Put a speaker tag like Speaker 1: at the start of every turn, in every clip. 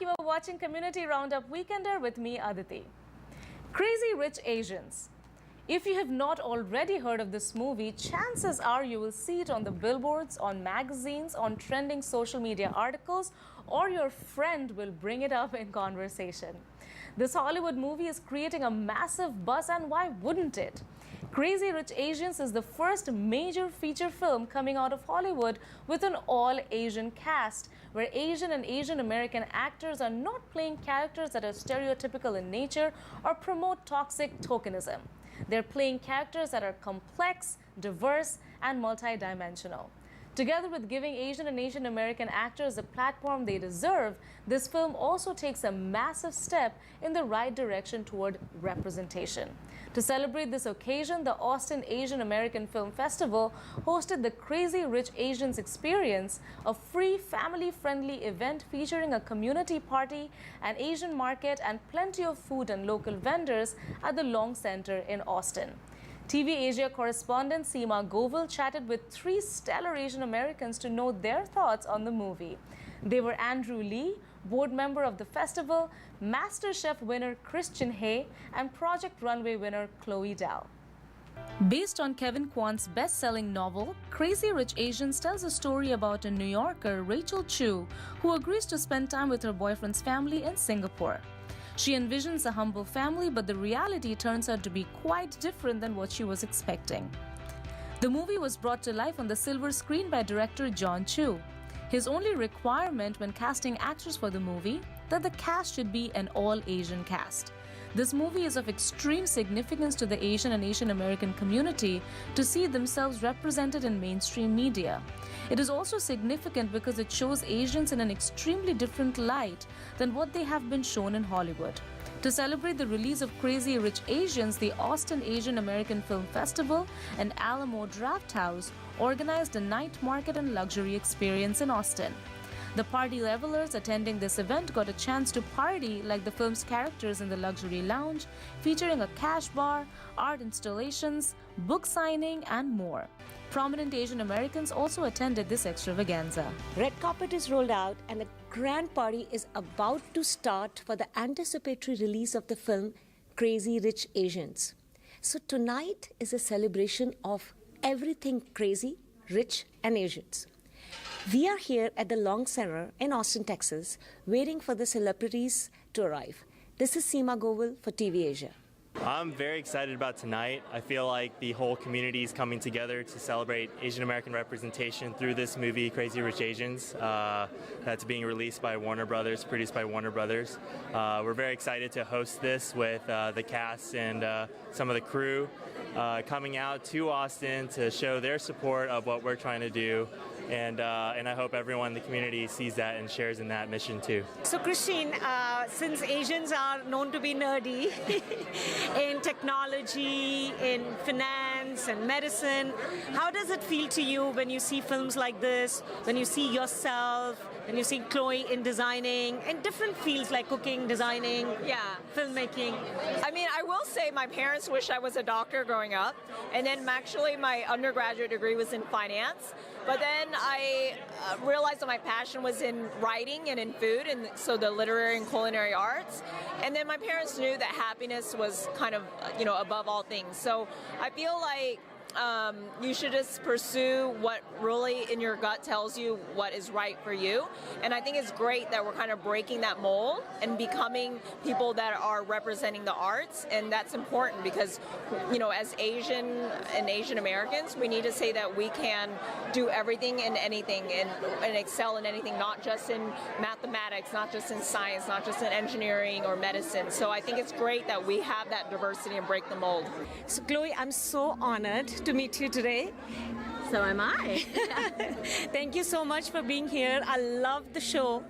Speaker 1: You are watching Community Roundup Weekender with me, Aditi. Crazy Rich Asians. If you have not already heard of this movie, chances are you will see it on the billboards, on magazines, on trending social media articles, or your friend will bring it up in conversation. This Hollywood movie is creating a massive buzz, and why wouldn't it? Crazy Rich Asians is the first major feature film coming out of Hollywood with an all-Asian cast, where Asian and Asian American actors are not playing characters that are stereotypical in nature or promote toxic tokenism. They're playing characters that are complex, diverse, and multidimensional. Together with giving Asian and Asian American actors the platform they deserve, this film also takes a massive step in the right direction toward representation. To celebrate this occasion, the Austin Asian American Film Festival hosted the Crazy Rich Asians Experience, a free family-friendly event featuring a community party, an Asian market, and plenty of food and local vendors at the Long Center in Austin. TV Asia correspondent Seema Govil chatted with three stellar Asian Americans to know their thoughts on the movie. They were Andrew Lee, board member of the festival, MasterChef winner Christian Hay, and Project Runway winner Chloe Dell. Based on Kevin Kwan's best-selling novel, Crazy Rich Asians tells a story about a New Yorker, Rachel Chu, who agrees to spend time with her boyfriend's family in Singapore. She envisions a humble family, but the reality turns out to be quite different than what she was expecting. The movie was brought to life on the silver screen by director John Chu. His only requirement when casting actors for the movie, that the cast should be an all-Asian cast. This movie is of extreme significance to the Asian and Asian American community to see themselves represented in mainstream media. It is also significant because it shows Asians in an extremely different light than what they have been shown in Hollywood. To celebrate the release of Crazy Rich Asians, the Austin Asian American Film Festival and Alamo Drafthouse organized a night market and luxury experience in Austin. The party levelers attending this event got a chance to party like the film's characters in the luxury lounge, featuring a cash bar, art installations, book signing, and more. Prominent Asian Americans also attended this extravaganza.
Speaker 2: Red carpet is rolled out and a grand party is about to start for the anticipatory release of the film Crazy Rich Asians. So tonight is a celebration of everything crazy, rich, and Asians. We are here at the Long Center in Austin, Texas, waiting for the celebrities to arrive. This is Seema Govil for TV Asia.
Speaker 3: I'm very excited about tonight. I feel like the whole community is coming together to celebrate Asian American representation through this movie, Crazy Rich Asians, that's being released by Warner Brothers, produced by Warner Brothers. We're very excited to host this with the cast and some of the crew coming out to Austin to show their support of what we're trying to do. And I hope everyone in the community sees that and shares in that mission too.
Speaker 2: So Christine, since Asians are known to be nerdy in technology, in finance and medicine, how does it feel to you when you see films like this, when you see yourself, when you see Chloe in designing, and different fields like cooking, designing, filmmaking?
Speaker 4: I mean, I will say my parents wish I was a doctor growing up, and then actually my undergraduate degree was in finance. But then I realized that my passion was in writing and in food, and so the literary and culinary arts. And then my parents knew that happiness was kind of, above all things. So I feel like you should just pursue what really in your gut tells you what is right for you. And I think it's great that we're kind of breaking that mold and becoming people that are representing the arts. And that's important because, as Asian and Asian Americans, we need to say that we can do everything and anything and excel in anything, not just in mathematics, not just in science, not just in engineering or medicine. So I think it's great that we have that diversity and break the mold.
Speaker 2: So Chloe, I'm so honored to meet you today.
Speaker 4: So am I.
Speaker 2: Thank you so much for being here. I love the show.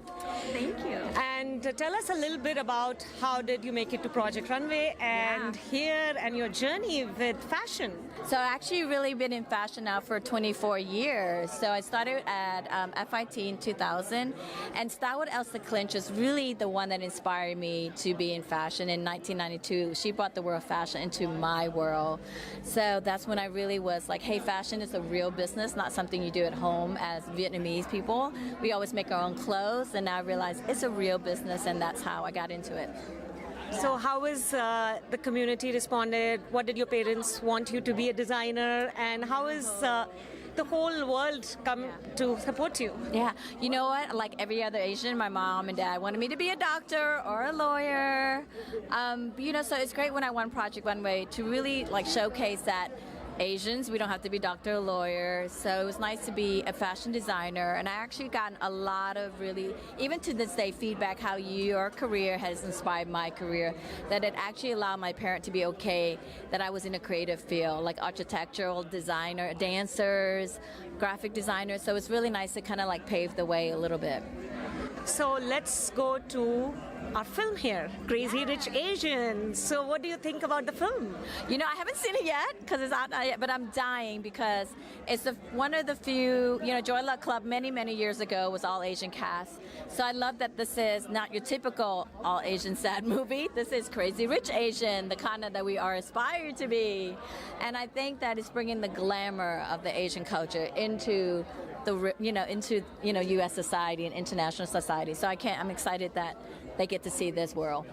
Speaker 4: Thank you.
Speaker 2: And tell us a little bit about how did you make it to Project Runway and here and your journey with fashion.
Speaker 5: So I've actually really been in fashion now for 24 years. So I started at FIT in 2000, and Style with Elsa Clinch is really the one that inspired me to be in fashion in 1992. She brought the world of fashion into my world. So that's when I really was like, hey, fashion is a real business, not something you do at home as Vietnamese people. We always make our own clothes, and now I realize it's a real business. business, and that's how I got into it.
Speaker 2: So how has the community responded? What did your parents want you to be a designer? And how is the whole world come to support you?
Speaker 5: Yeah, you know what? Like every other Asian, my mom and dad wanted me to be a doctor or a lawyer. So it's great when I won Project Runway to really like showcase that Asians, we don't have to be doctor or lawyer. So it was nice to be a fashion designer, and I actually gotten a lot of really, even to this day, feedback how your career has inspired my career, that it actually allowed my parent to be okay that I was in a creative field, like architectural designer, dancers, graphic designers. So it's really nice to kind of like pave the way a little bit.
Speaker 2: So let's go to our film here, Crazy Rich Asians. So what do you think about the film?
Speaker 5: You know, I haven't seen it yet because it's out yet, but I'm dying because it's one of the few, Joy Luck Club many years ago was all Asian cast. So I love that this is not your typical all Asian sad movie. This is Crazy Rich Asian, the kind of that we are aspired to be. And I think that it's bringing the glamour of the Asian culture into U.S. society and international society. So I'm excited that they get to see this world.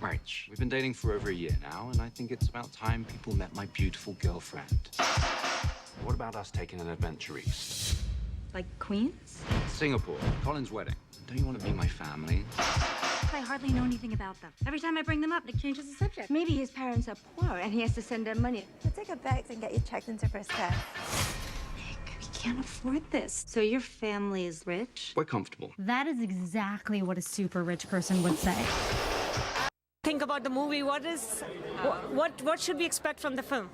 Speaker 6: March. We've been dating for over a year now, and I think it's about time people met my beautiful girlfriend. What about us taking an adventure east?
Speaker 7: Like Queens?
Speaker 6: Singapore, Colin's wedding. Don't you want to be my family?
Speaker 7: I hardly know anything about them. Every time I bring them up, Nick changes the subject. Maybe his parents are poor and he has to send them money.
Speaker 8: We'll take a bags and get you checked into first class.
Speaker 7: We can't afford this. So your family is rich?
Speaker 6: We're comfortable.
Speaker 9: That is exactly what a super rich person would say.
Speaker 2: Think about the movie. What should we expect from the film?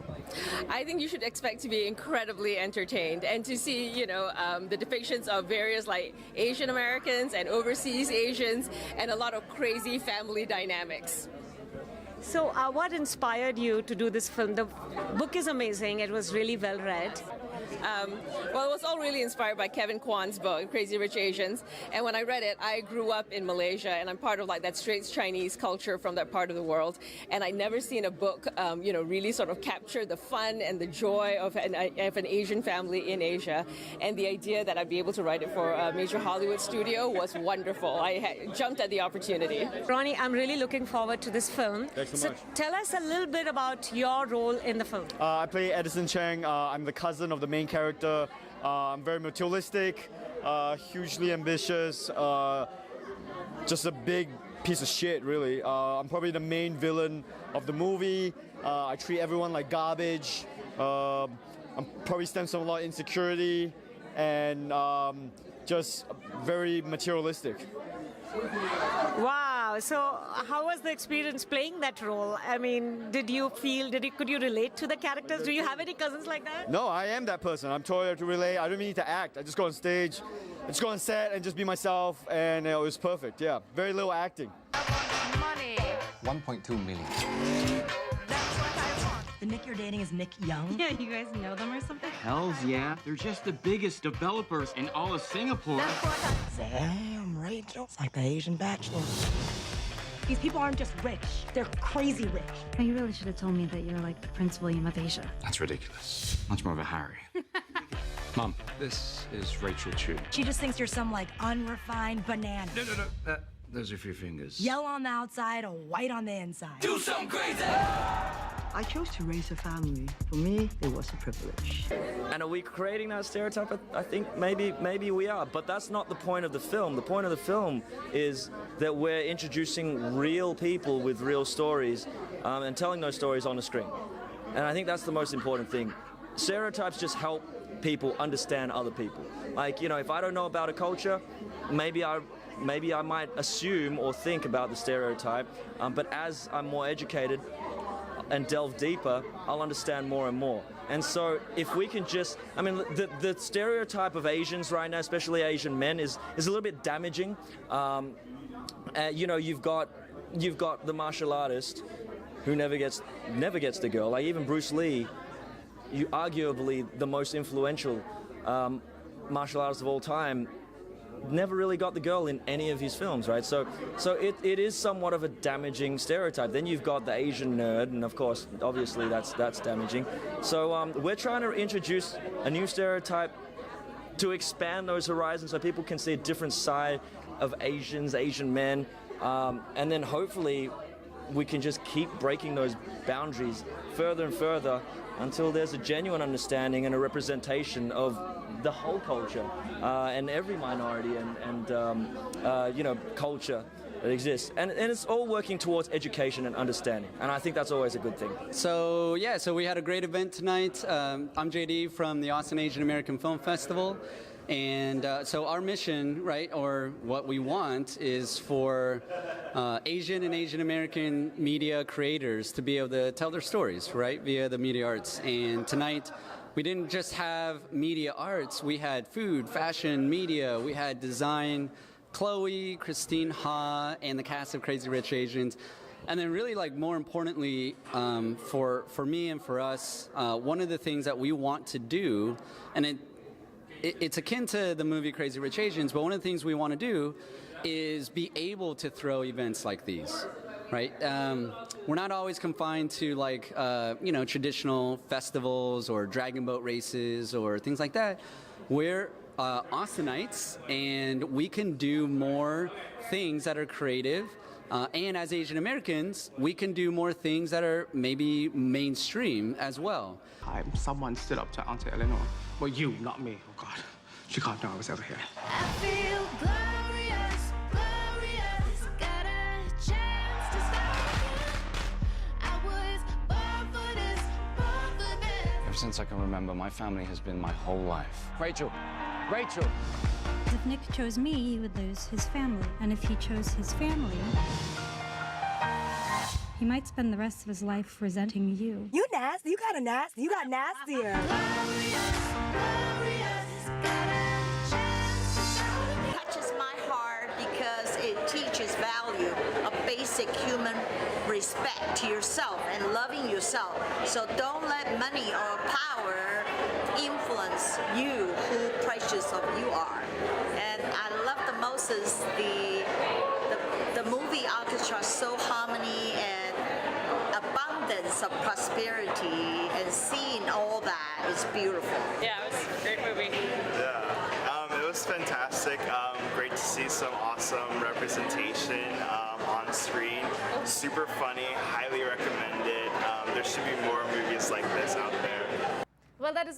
Speaker 10: I think you should expect to be incredibly entertained and to see, the depictions of various like Asian Americans and overseas Asians and a lot of crazy family dynamics.
Speaker 2: So what inspired you to do this film? The book is amazing. It was really well read.
Speaker 10: Well, it was all really inspired by Kevin Kwan's book, Crazy Rich Asians. And when I read it, I grew up in Malaysia, and I'm part of like that straight Chinese culture from that part of the world. And I'd never seen a book, really sort of capture the fun and the joy of an Asian family in Asia. And the idea that I'd be able to write it for a major Hollywood studio was wonderful. I jumped at the opportunity.
Speaker 2: Ronnie, I'm really looking forward to this film.
Speaker 11: Thanks so much.
Speaker 2: Tell us a little bit about your role in the film.
Speaker 11: I play Edison Cheng. I'm the cousin of the main character. I'm very materialistic, hugely ambitious, just a big piece of shit, really. I'm probably the main villain of the movie. I treat everyone like garbage. I'm probably stems from a lot of insecurity and just very materialistic.
Speaker 2: Wow. So how was the experience playing that role? I mean, could you relate to the characters? Do you have any cousins like that?
Speaker 11: No, I am that person. I'm totally able to relate. I don't even need to act. I just go on stage, I just go on set and just be myself, and it was perfect. Yeah, very little acting.
Speaker 8: Money.
Speaker 6: 1.2 million.
Speaker 12: The Nick you're dating is Nick Young?
Speaker 9: Yeah, you guys know them or something?
Speaker 6: Hells yeah. They're just the biggest developers in all of Singapore.
Speaker 12: Damn, Rachel. It's like the Asian Bachelor. These people aren't just rich, they're crazy rich.
Speaker 9: Oh, you really should have told me that you're like the Prince William of Asia.
Speaker 6: That's ridiculous. Much more of a Harry. Mom, this is Rachel Chu.
Speaker 12: She just thinks you're some, like, unrefined banana.
Speaker 6: No. Those are a few fingers.
Speaker 12: Yellow on the outside or white on the inside.
Speaker 6: Do something crazy!
Speaker 13: I chose to raise a family. For me, it was a privilege.
Speaker 14: And are we creating that stereotype? I think maybe we are, but that's not the point of the film. The point of the film is that we're introducing real people with real stories and telling those stories on the screen. And I think that's the most important thing. Stereotypes just help people understand other people. Like, if I don't know about a culture, maybe I might assume or think about the stereotype, but as I'm more educated and delve deeper, I'll understand more and more. And so if we can just, the stereotype of Asians right now, especially Asian men, is a little bit damaging. You've got the martial artist who never gets the girl. Like even Bruce Lee, arguably the most influential martial artist of all time, never really got the girl in any of his films, right? So it is somewhat of a damaging stereotype. Then you've got the Asian nerd, and of course, obviously that's damaging. So we're trying to introduce a new stereotype to expand those horizons so people can see a different side of Asians, Asian men, and then hopefully we can just keep breaking those boundaries further and further until there's a genuine understanding and a representation of the whole culture and every minority and culture that exists. And it's all working towards education and understanding. And I think that's always a good thing.
Speaker 15: So we had a great event tonight. I'm JD from the Austin Asian American Film Festival. And so our mission, right, or what we want is for Asian and Asian American media creators to be able to tell their stories, right, via the media arts. And tonight, we didn't just have media arts, we had food, fashion, media, we had design, Chloe, Christine Ha, and the cast of Crazy Rich Asians. And then really, like, more importantly, for me and for us, one of the things that we want to do, and it's akin to the movie Crazy Rich Asians, but one of the things we want to do is be able to throw events like these, right? We're not always confined to like, traditional festivals or dragon boat races or things like that. We're Austinites, and we can do more things that are creative. And as Asian Americans, we can do more things that are maybe mainstream as well.
Speaker 16: Someone stood up to Auntie Eleanor. Well, you, not me. Oh, God. She can't know I was ever here.
Speaker 17: I feel glorious, glorious. Got a chance to stop you. I was born for this, born for this.
Speaker 6: Ever since I can remember, my family has been my whole life. Rachel! Rachel!
Speaker 9: If Nick chose me, he would lose his family. And if he chose his family, he might spend the rest of his life resenting you.
Speaker 12: You nasty. You got nasty. You got nastier.
Speaker 18: Touches my heart because it teaches value of basic human respect to yourself and loving yourself. So don't let money or power influence you, who precious of you are. And I love the most is the movie orchestra, so harmony and abundance of prosperity, and seeing all that is beautiful.
Speaker 10: Yeah, it was a great movie.
Speaker 19: Yeah, it was fantastic. Great to see some awesome representation on screen. Super funny, highly recommended. There should be more movies like this out there.
Speaker 1: Well, that is